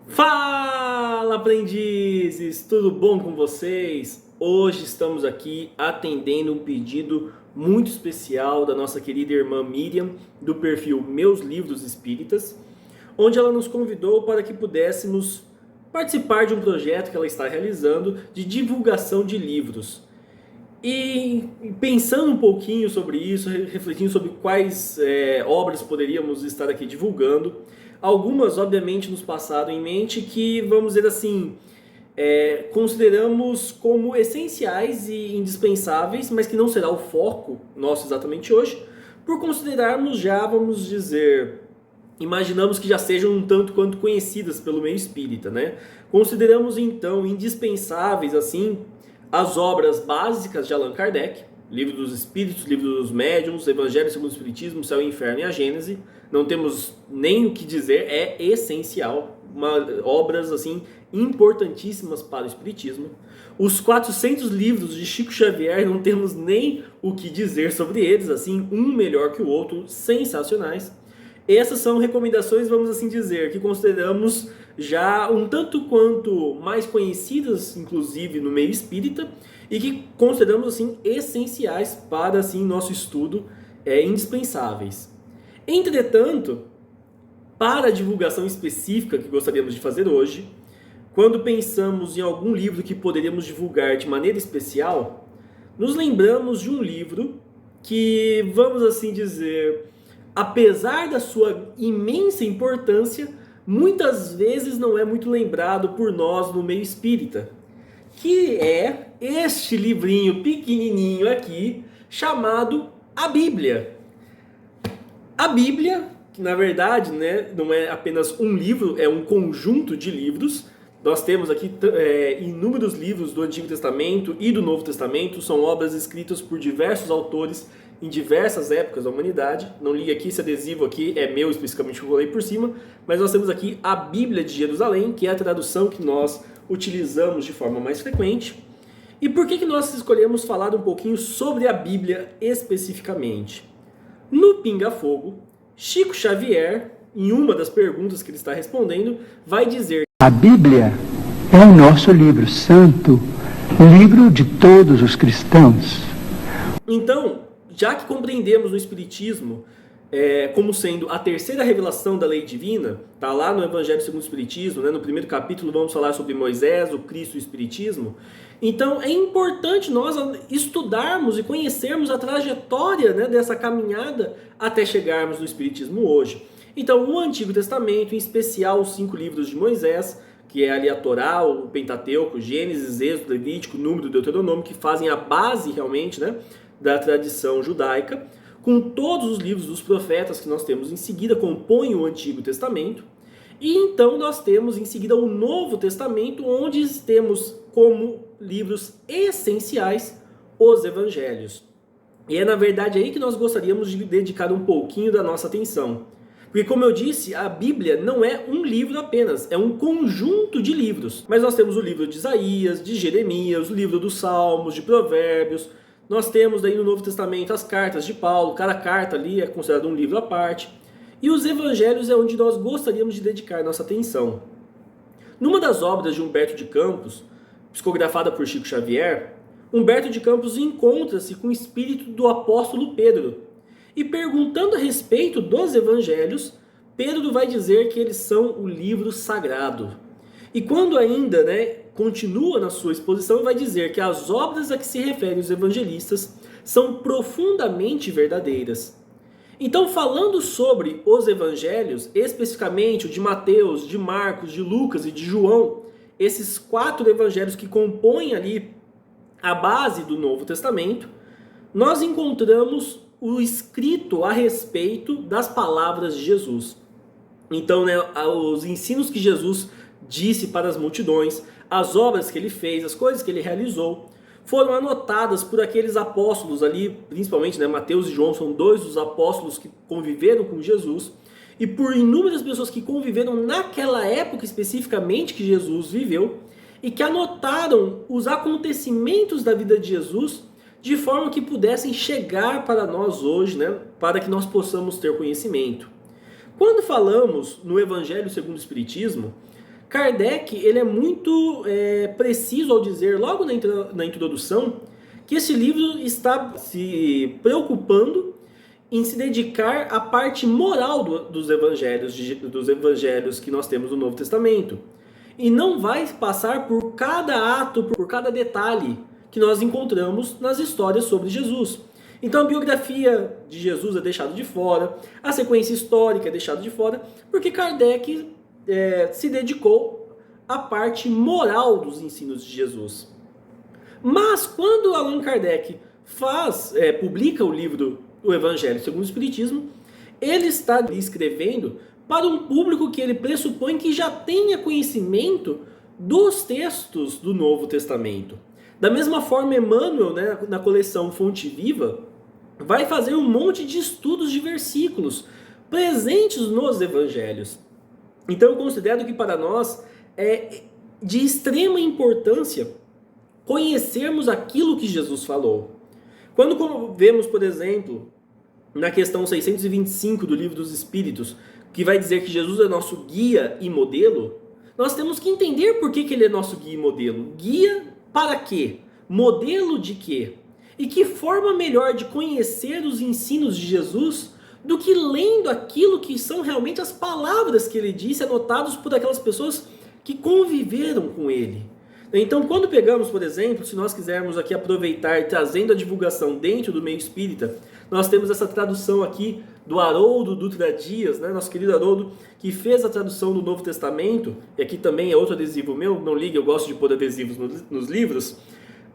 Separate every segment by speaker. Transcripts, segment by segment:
Speaker 1: Fala, aprendizes! Tudo bom com vocês? Hoje estamos aqui atendendo um pedido muito especial da nossa querida irmã Miriam, do perfil Meus Livros Espíritas, onde ela nos convidou para que pudéssemos participar de um projeto que ela está realizando de divulgação de livros. E pensando um pouquinho sobre isso, refletindo sobre quais obras poderíamos estar aqui divulgando, algumas obviamente nos passaram em mente que, vamos dizer assim, consideramos como essenciais e indispensáveis, mas que não será o foco nosso exatamente hoje, por considerarmos já, vamos dizer, imaginamos que já sejam um tanto quanto conhecidas pelo meio espírita, né? Consideramos então indispensáveis, assim, as obras básicas de Allan Kardec, Livro dos Espíritos, Livro dos Médiuns, Evangelho segundo o Espiritismo, Céu e Inferno e a Gênese. Não temos nem o que dizer, é essencial, obras assim importantíssimas para o Espiritismo. Os 400 livros de Chico Xavier, não temos nem o que dizer sobre eles, assim, um melhor que o outro, sensacionais. Essas são recomendações, vamos assim dizer, que consideramos já um tanto quanto mais conhecidas, inclusive no meio espírita, e que consideramos assim essenciais para assim nosso estudo, indispensáveis. Entretanto, para a divulgação específica que gostaríamos de fazer hoje, quando pensamos em algum livro que poderíamos divulgar de maneira especial, nos lembramos de um livro que, vamos assim dizer, apesar da sua imensa importância, muitas vezes não é muito lembrado por nós no meio espírita, que é este livrinho pequenininho aqui, chamado A Bíblia. A Bíblia, que na verdade, né, não é apenas um livro, é um conjunto de livros. Nós temos aqui inúmeros livros do Antigo Testamento e do Novo Testamento, são obras escritas por diversos autores em diversas épocas da humanidade. Não li aqui, esse adesivo aqui é meu especificamente, que eu colei por cima, mas nós temos aqui a Bíblia de Jerusalém, que é a tradução que nós utilizamos de forma mais frequente. E por que nós escolhemos falar um pouquinho sobre a Bíblia especificamente? No Pinga Fogo, Chico Xavier, em uma das perguntas que ele está respondendo, vai dizer:
Speaker 2: a Bíblia é o nosso livro santo, livro de todos os cristãos.
Speaker 1: Então, já que compreendemos o Espiritismo como sendo a terceira revelação da lei divina, está lá no Evangelho segundo o Espiritismo, né, no primeiro capítulo vamos falar sobre Moisés, o Cristo e o Espiritismo. Então é importante nós estudarmos e conhecermos a trajetória, né, dessa caminhada até chegarmos no Espiritismo hoje. Então o Antigo Testamento, em especial os 5 livros de Moisés, que é ali a Torá, o Pentateuco, Gênesis, Êxodo, Levítico, Número, Deuteronômio, que fazem a base realmente, né, da tradição judaica, com todos os livros dos profetas que nós temos em seguida, compõem o Antigo Testamento. E então nós temos em seguida o Novo Testamento, onde temos como livros essenciais os Evangelhos. E é na verdade aí que nós gostaríamos de dedicar um pouquinho da nossa atenção. Porque, como eu disse, a Bíblia não é um livro apenas, é um conjunto de livros. Mas nós temos o livro de Isaías, de Jeremias, o livro dos Salmos, de Provérbios. Nós temos daí no Novo Testamento as cartas de Paulo, cada carta ali é considerada um livro à parte. E os Evangelhos é onde nós gostaríamos de dedicar nossa atenção. Numa das obras de Humberto de Campos, psicografada por Chico Xavier, Humberto de Campos encontra-se com o espírito do apóstolo Pedro. E perguntando a respeito dos Evangelhos, Pedro vai dizer que eles são o livro sagrado. E quando ainda, continua na sua exposição, vai dizer que as obras a que se referem os evangelistas são profundamente verdadeiras. Então, falando sobre os evangelhos, especificamente o de Mateus, de Marcos, de Lucas e de João, esses 4 evangelhos que compõem ali a base do Novo Testamento, nós encontramos o escrito a respeito das palavras de Jesus. Então, os ensinos que Jesus disse para as multidões, as obras que ele fez, as coisas que ele realizou, foram anotadas por aqueles apóstolos ali, principalmente Mateus e João são 2 dos apóstolos que conviveram com Jesus, e por inúmeras pessoas que conviveram naquela época especificamente que Jesus viveu, e que anotaram os acontecimentos da vida de Jesus de forma que pudessem chegar para nós hoje, para que nós possamos ter conhecimento. Quando falamos no Evangelho segundo o Espiritismo, Kardec ele é muito preciso ao dizer, logo na introdução, que esse livro está se preocupando em se dedicar à parte moral dos evangelhos que nós temos no Novo Testamento. E não vai passar por cada ato, por cada detalhe que nós encontramos nas histórias sobre Jesus. Então a biografia de Jesus é deixada de fora, a sequência histórica é deixada de fora, porque Kardec se dedicou à parte moral dos ensinos de Jesus. Mas quando Allan Kardec publica o livro O Evangelho segundo o Espiritismo, ele está escrevendo para um público que ele pressupõe que já tenha conhecimento dos textos do Novo Testamento. Da mesma forma, Emmanuel, na coleção Fonte Viva, vai fazer um monte de estudos de versículos presentes nos Evangelhos. Então eu considero que para nós é de extrema importância conhecermos aquilo que Jesus falou. Quando vemos, por exemplo, na questão 625 do Livro dos Espíritos, que vai dizer que Jesus é nosso guia e modelo, nós temos que entender por que ele é nosso guia e modelo. Guia para quê? Modelo de quê? E que forma melhor de conhecer os ensinos de Jesus do que lendo aquilo que são realmente as palavras que ele disse, anotados por aquelas pessoas que conviveram com ele. Então, quando pegamos, por exemplo, se nós quisermos aqui aproveitar, trazendo a divulgação dentro do meio espírita, nós temos essa tradução aqui do Haroldo Dutra Dias, nosso querido Haroldo, que fez a tradução do Novo Testamento, e aqui também é outro adesivo meu, não ligue, eu gosto de pôr adesivos nos livros,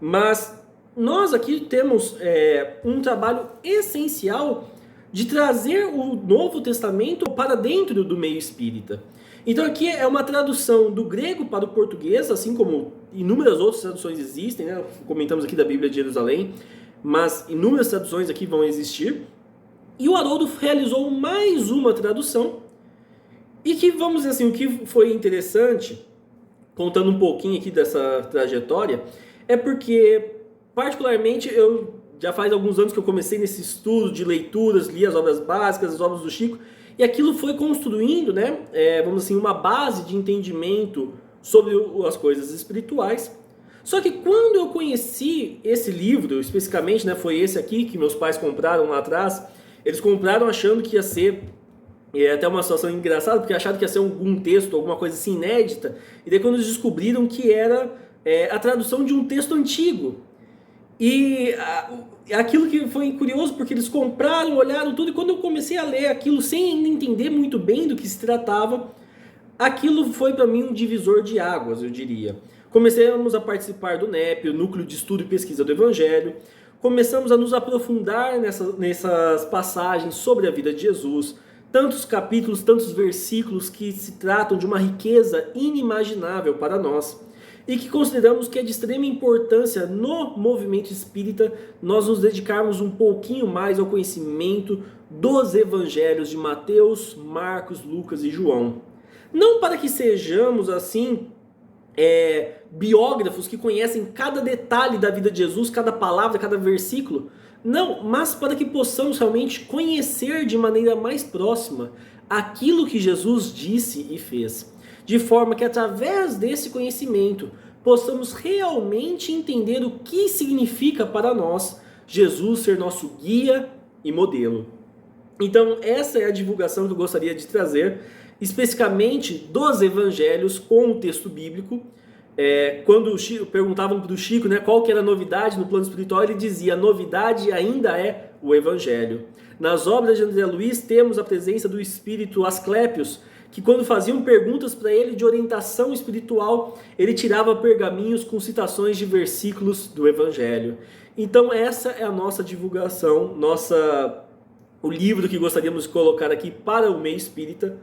Speaker 1: mas nós aqui temos um trabalho essencial de trazer o Novo Testamento para dentro do meio espírita. Então aqui é uma tradução do grego para o português, assim como inúmeras outras traduções existem, comentamos aqui da Bíblia de Jerusalém, mas inúmeras traduções aqui vão existir. E o Haroldo realizou mais uma tradução, e que, vamos dizer assim, o que foi interessante, contando um pouquinho aqui dessa trajetória, é porque, particularmente, eu já faz alguns anos que eu comecei nesse estudo de leituras, li as obras básicas, as obras do Chico, e aquilo foi construindo, vamos assim, uma base de entendimento sobre as coisas espirituais. Só que quando eu conheci esse livro, especificamente, foi esse aqui que meus pais compraram lá atrás, eles compraram achando que ia ser até uma situação engraçada, porque acharam que ia ser algum texto, alguma coisa assim inédita, e daí quando eles descobriram que era a tradução de um texto antigo. E aquilo que foi curioso, porque eles compraram, olharam tudo, e quando eu comecei a ler aquilo sem ainda entender muito bem do que se tratava, aquilo foi para mim um divisor de águas, eu diria. Começamos a participar do NEP, o Núcleo de Estudo e Pesquisa do Evangelho, começamos a nos aprofundar nessas passagens sobre a vida de Jesus, tantos capítulos, tantos versículos que se tratam de uma riqueza inimaginável para nós, e que consideramos que é de extrema importância no movimento espírita nós nos dedicarmos um pouquinho mais ao conhecimento dos evangelhos de Mateus, Marcos, Lucas e João. Não para que sejamos assim biógrafos que conhecem cada detalhe da vida de Jesus, cada palavra, cada versículo, não, mas para que possamos realmente conhecer de maneira mais próxima aquilo que Jesus disse e fez, de forma que através desse conhecimento possamos realmente entender o que significa para nós Jesus ser nosso guia e modelo. Então essa é a divulgação que eu gostaria de trazer, especificamente dos evangelhos com o texto bíblico. Quando perguntavam para o Chico qual que era a novidade no plano espiritual, ele dizia: a novidade ainda é o evangelho. Nas obras de André Luiz temos a presença do espírito Asclépios, que quando faziam perguntas para ele de orientação espiritual, ele tirava pergaminhos com citações de versículos do evangelho. Então essa é a nossa divulgação, o livro que gostaríamos de colocar aqui para o meio espírita,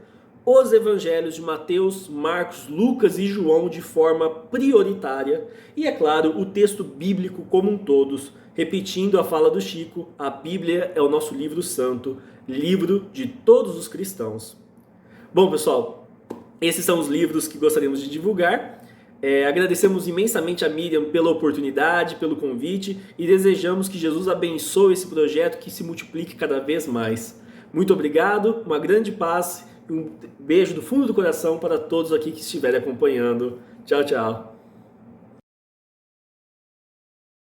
Speaker 1: os evangelhos de Mateus, Marcos, Lucas e João de forma prioritária, e é claro, o texto bíblico como um todo, repetindo a fala do Chico: a Bíblia é o nosso livro santo, livro de todos os cristãos. Bom, pessoal, esses são os livros que gostaríamos de divulgar. Agradecemos imensamente a Miriam pela oportunidade, pelo convite, e desejamos que Jesus abençoe esse projeto, que se multiplique cada vez mais. Muito obrigado, uma grande paz Um beijo do fundo do coração para todos aqui que estiverem acompanhando. Tchau, tchau.